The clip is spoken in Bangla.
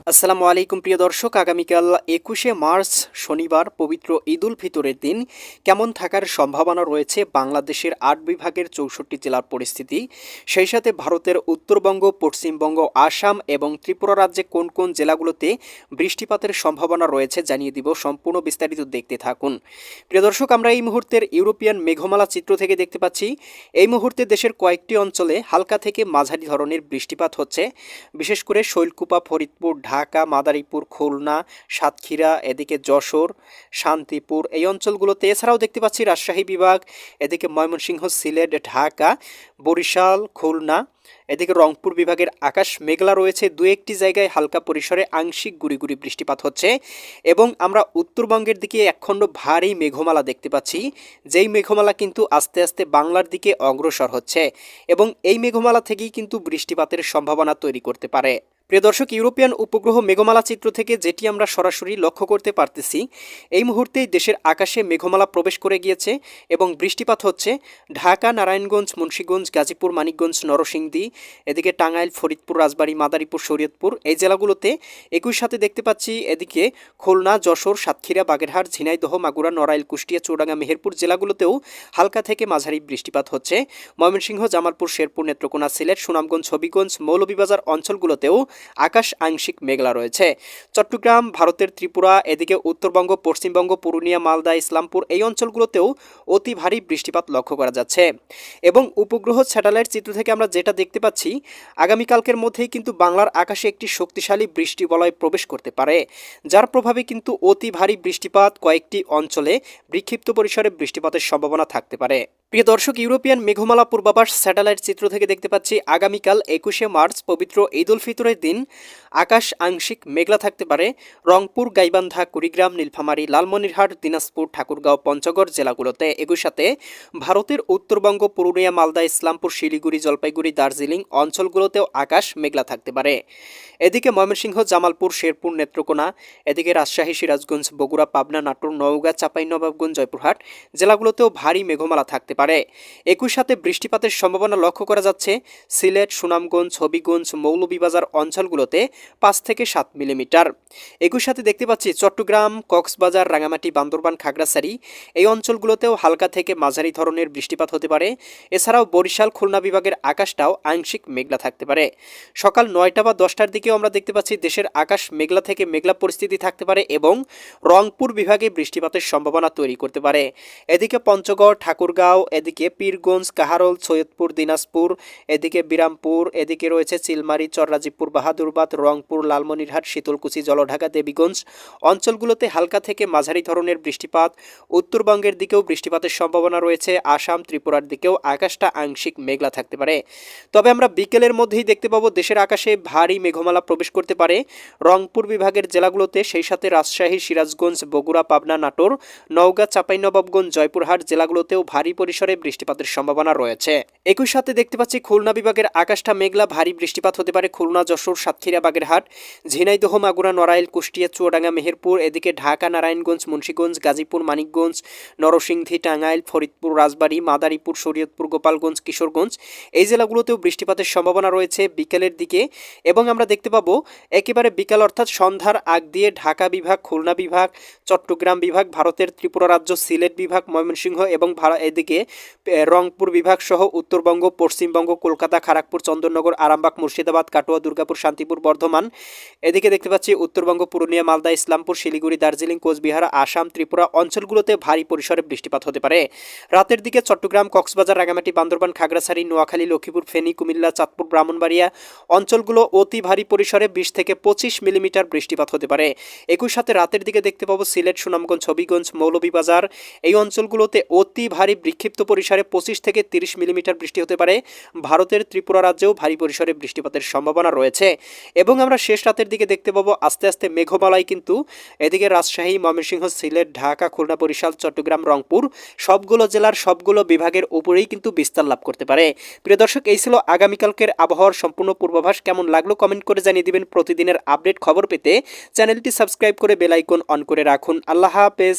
আসসালামু আলাইকুম প্রিয় দর্শক, আগামীকাল ২১শে মার্চ শনিবার পবিত্র ঈদ উল ফিতরের দিন কেমন থাকার সম্ভাবনা রয়েছে বাংলাদেশের ৮ বিভাগের ৬৪ জেলার পরিস্থিতি, সেই সাথে ভারতের উত্তরবঙ্গ, পশ্চিমবঙ্গ, আসাম এবং ত্রিপুরা রাজ্যে কোন কোন জেলাগুলোতে বৃষ্টিপাতের সম্ভাবনা রয়েছে জানিয়ে দিব। সম্পূর্ণ বিস্তারিত দেখতে থাকুন। প্রিয় দর্শক, আমরা এই মুহূর্তের ইউরোপিয়ান মেঘমালা চিত্র থেকে দেখতে পাচ্ছি এই মুহূর্তে দেশের কয়েকটি অঞ্চলে হালকা থেকে মাঝারি ধরনের বৃষ্টিপাত হচ্ছে। বিশেষ করে শৈলকুপা, ফরিদপুর, ঢাকা, মাদারীপুর, খুলনা, সাতক্ষীরা, এদিকে যশোর, শান্তিপুর এই অঞ্চলগুলোতে। এছাড়াও দেখতে পাচ্ছি রাজশাহী বিভাগ, এদিকে ময়মনসিংহ, সিলেট, ঢাকা, বরিশাল, খুলনা, এদিকে রংপুর বিভাগের আকাশ মেঘলা রয়েছে। দু একটি জায়গায় হালকা পরিসরে আংশিক গুড়ি গুড়ি বৃষ্টিপাত হচ্ছে এবং আমরা উত্তরবঙ্গের দিকে একখণ্ড ভারী মেঘমালা দেখতে পাচ্ছি, যেই মেঘমালা কিন্তু আস্তে আস্তে বাংলার দিকে অগ্রসর হচ্ছে এবং এই মেঘমালা থেকেই কিন্তু বৃষ্টিপাতের সম্ভাবনা তৈরি করতে পারে। প্রিয় দর্শক, ইউরোপিয়ান উপগ্রহ মেঘমালা চিত্র থেকে যেটি আমরা সরাসরি লক্ষ্য করতে পারতেছি, এই মুহূর্তেই দেশের আকাশে মেঘমালা প্রবেশ করে গিয়েছে এবং বৃষ্টিপাত হচ্ছে ঢাকা, নারায়ণগঞ্জ, মুন্সিগঞ্জ, গাজীপুর, মানিকগঞ্জ, নরসিংদী, এদিকে টাঙ্গাইল, ফরিদপুর, রাজবাড়ী, মাদারীপুর, শরীয়তপুর এই জেলাগুলোতে। একই সাথে দেখতে পাচ্ছি এদিকে খুলনা, যশোর, সাতক্ষীরা, বাগেরহাট, ঝিনাইদহ, মাগুরা, নড়াইল, কুষ্টিয়া, চুয়াডাঙ্গা, মেহেরপুর জেলাগুলোতেও হালকা থেকে মাঝারি বৃষ্টিপাত হচ্ছে। ময়মনসিংহ, জামালপুর, শেরপুর, নেত্রকোনা, সিলেট, সুনামগঞ্জ, হবিগঞ্জ, মৌলভীবাজার অঞ্চলগুলোতেও আকাশ আংশিক মেঘলা রয়েছে। চট্টগ্রাম, ভারতের ত্রিপুরা, এদিকে উত্তরবঙ্গ, পশ্চিমবঙ্গ, পুরুলিয়া, মালদা, ইসলামপুর এই অঞ্চলগুলোতেও অতি ভারী বৃষ্টিপাত লক্ষ্য করা যাচ্ছে। এবং উপগ্রহ স্যাটেলাইট চিত্র থেকে আমরা যেটা দেখতে পাচ্ছি, আগামীকালকের মধ্যেই কিন্তু বাংলার আকাশে একটি শক্তিশালী বৃষ্টি বলয় প্রবেশ করতে পারে, যার প্রভাবে কিন্তু অতি ভারী বৃষ্টিপাত কয়েকটি অঞ্চলে বিক্ষিপ্ত পরিসরে বৃষ্টিপাতের সম্ভাবনা থাকতে পারে। প্রিয় দর্শক, ইউরোপিয়ান মেঘমালা পূর্বাভাস স্যাটেলাইট চিত্র থেকে দেখতে পাচ্ছি আগামীকাল ২১শে মার্চ পবিত্র ঈদ উল ফিতরের দিন আকাশ আংশিক মেঘলা থাকতে পারে রংপুর, গাইবান্ধা, কুড়িগ্রাম, নীলফামারী, লালমনিরহাট, দিনাজপুর, ঠাকুরগাঁও, পঞ্চগড় জেলাগুলোতে। একই সাথে ভারতের উত্তরবঙ্গ, পুরুলিয়া, মালদা, ইসলামপুর, শিলিগুড়ি, জলপাইগুড়ি, দার্জিলিং অঞ্চলগুলোতেও আকাশ মেঘলা থাকতে পারে। এদিকে ময়মনসিংহ, জামালপুর, শেরপুর, নেত্রকোনা, এদিকে রাজশাহী, সিরাজগঞ্জ, বগুড়া, পাবনা, নাটোর, নওগাঁ, চাঁপাইনবাবগঞ্জ, জয়পুরহাট জেলাগুলোতেও ভারী মেঘমালা থাকতে পারে। একই সাথে বৃষ্টিপাতের সম্ভাবনা লক্ষ্য করা যাচ্ছে সিলেট, সুনামগঞ্জ, হবিগঞ্জ, মৌলভীবাজার অঞ্চলগুলোতে ৫ থেকে ৭ মিলিমিটার। একই সাথে দেখতে পাচ্ছি চট্টগ্রাম, কক্সবাজার, রাঙামাটি, বান্দরবান, খাগড়াছড়ি এই অঞ্চলগুলোতেও হালকা থেকে মাঝারি ধরনের বৃষ্টিপাত হতে পারে। এছাড়াও বরিশাল, খুলনা বিভাগের আকাশটাও আংশিক মেঘলা থাকতে পারে। সকাল ৯টা বা ১০টার দিকেও আমরা দেখতে পাচ্ছি দেশের আকাশ মেঘলা থেকে মেঘলা পরিস্থিতি থাকতে পারে এবং রংপুর বিভাগে বৃষ্টিপাতের সম্ভাবনা তৈরি করতে পারে। এদিকে পঞ্চগড়, ঠাকুরগাঁও, এদিকে পীরগঞ্জ, কাহারোল, সৈয়দপুর, দিনাজপুর, এদিকে বিরামপুর, এদিকে রয়েছে চিলমারি, চররাজীবপুর, বাহাদুরবাদ, রংপুর, লালমনিরহাট, শীতলকুচি, জলঢাকা, দেবীগঞ্জ অঞ্চলগুলোতে হালকা থেকে মাঝারি ধরনের বৃষ্টিপাত। উত্তরবঙ্গের দিকেও বৃষ্টিপাতের সম্ভাবনা রয়েছে। আসাম, ত্রিপুরার দিকেও আকাশটা আংশিক মেঘলা থাকতে পারে। তবে আমরা বিকেলের মধ্যেই দেখতে পাবো দেশের আকাশে ভারী মেঘমালা প্রবেশ করতে পারে রংপুর বিভাগের জেলাগুলোতে, সেই সাথে রাজশাহী, সিরাজগঞ্জ, বগুড়া, পাবনা, নাটোর, নওগাঁ, চাঁপাইনবাবগঞ্জ, জয়পুরহাট জেলাগুলোতেও ভারী পরিসরে বৃষ্টিপাতের সম্ভাবনা রয়েছে। একই সাথে দেখতে পাচ্ছি খুলনা বিভাগের আকাশটা মেঘলা, ভারী বৃষ্টিপাত হতে পারে খুলনা, যশোর, সাতক্ষীরা, বাগেরহাট, ঝিনাইদহ, মাগুরা, নড়াইল, কুষ্টিয়া, চুয়াডাঙ্গা, মেহেরপুর, এদিকে ঢাকা, নারায়ণগঞ্জ, মুন্সিগঞ্জ, গাজীপুর, মানিকগঞ্জ, নরসিংদী, টাঙ্গাইল, ফরিদপুর, রাজবাড়ী, মাদারীপুর, শরীয়তপুর, গোপালগঞ্জ, কিশোরগঞ্জ এই জেলাগুলোতেও বৃষ্টিপাতের সম্ভাবনা রয়েছে বিকেলের দিকে। এবং আমরা দেখতে পাবো একেবারে বিকাল অর্থাৎ সন্ধ্যার আগ দিয়ে ঢাকা বিভাগ, খুলনা বিভাগ, চট্টগ্রাম বিভাগ, ভারতের ত্রিপুরা রাজ্য, সিলেট বিভাগ, ময়মনসিংহ এবং এদিকে রংপুর বিভাগ সহ উত্তরবঙ্গ, পশ্চিমবঙ্গ, কলকাতা, খড়গপুর, চন্দননগর, আরামবাগ, মুর্শিদাবাদ, কাটোয়া, দুর্গাপুর, শান্তিপুর, বর্ধমান, এদিকে দেখতে পাচ্ছি উত্তরবঙ্গ, পুরুলিয়া, মালদা, ইসলামপুর, শিলিগুড়ি, দার্জিলিং, কোচবিহার, আসাম, ত্রিপুরা অঞ্চলগুলোতে ভারী পরিসরে বৃষ্টিপাত হতে পারে। রাতের দিকে চট্টগ্রাম, কক্সবাজার, রাঙামাটি, বান্দরবান, খাগড়াছড়ি, নোয়াখালী, লক্ষ্মীপুর, ফেনী, কুমিল্লা, চাঁদপুর, ব্রাহ্মণবাড়িয়া অঞ্চলগুলো অতি ভারী পরিসরে ২০ থেকে ২৫ মিলিমিটার বৃষ্টিপাত হতে পারে। একই সাথে রাতের দিকে দেখতে পাবো সিলেট, সুনামগঞ্জ, হবিগঞ্জ, মৌলভীবাজার এই অঞ্চলগুলোতে অতি ভারী বিক্ষিপ্ত পরিসরে ২৫ থেকে ৩০ মিলিমিটার বৃষ্টি হতে পারে। ভারতের ত্রিপুরা রাজ্যেও ভারী পরিসরে বৃষ্টিপাতের সম্ভাবনা রয়েছে। এবং আমরা শেষ রাতের দিকে দেখতে পাবো আস্তে আস্তে মেঘমালাই কিন্তু এদিকে রাজশাহী, ময়মনসিংহ, সিলেট, ঢাকা, খুলনা, বরিশাল, চট্টগ্রাম, রংপুর সবগুলো জেলার সবগুলো বিভাগের উপরেই কিন্তু বিস্তার লাভ করতে পারে। প্রিয় দর্শক, এই ছিল আগামীকালকের আবহাওয়ার সম্পূর্ণ পূর্বাভাস। কেমন লাগলো কমেন্ট করে জানিয়ে দিবেন। প্রতিদিনের আপডেট খবর পেতে চ্যানেলটি সাবস্ক্রাইব করে বেল আইকন অন করে রাখুন। আল্লাহ হাফেজ।